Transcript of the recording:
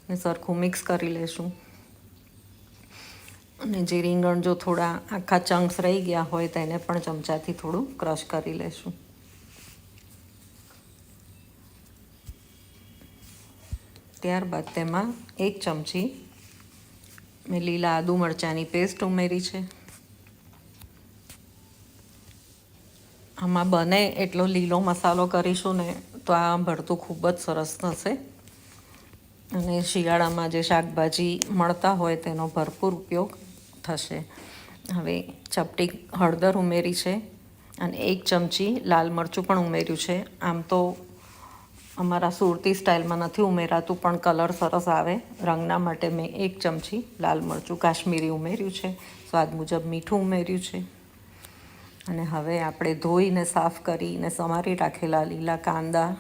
ને સરખું મિક્સ કરી લેશું. અને જે રીંગણ જો થોડા આખા ચંક્સ રહી ગયા હોય તો એને પણ ચમચાથી થોડું ક્રશ કરી લેશું. ત્યારબાદ તેમાં 1 ચમચી મેં લીલા આદુ મરચાંની પેસ્ટ ઉમેરી છે. આમાં બને એટલો લીલો મસાલો કરીશું ને તો આ ભરતું ખૂબ જ સરસ થશે. અને શિયાળામાં જે શાકભાજી મળતા હોય તેનો ભરપૂર ઉપયોગ થશે. હવે ચપટી હળદર ઉમેરી છે અને 1 ચમચી લાલ મરચું પણ ઉમેર્યું છે. આમ તો અમારા સુરતી સ્ટાઇલમાં નથી ઉમેરાતું, પણ કલર સરસ આવે રંગના માટે મેં 1 ચમચી લાલ મરચું કાશ્મીરી ઉમેર્યું છે. સ્વાદ મુજબ મીઠું ઉમેર્યું છે. અને હવે આપણે ધોઈને સાફ કરીને સમારી રાખેલા લીલા કાંદા,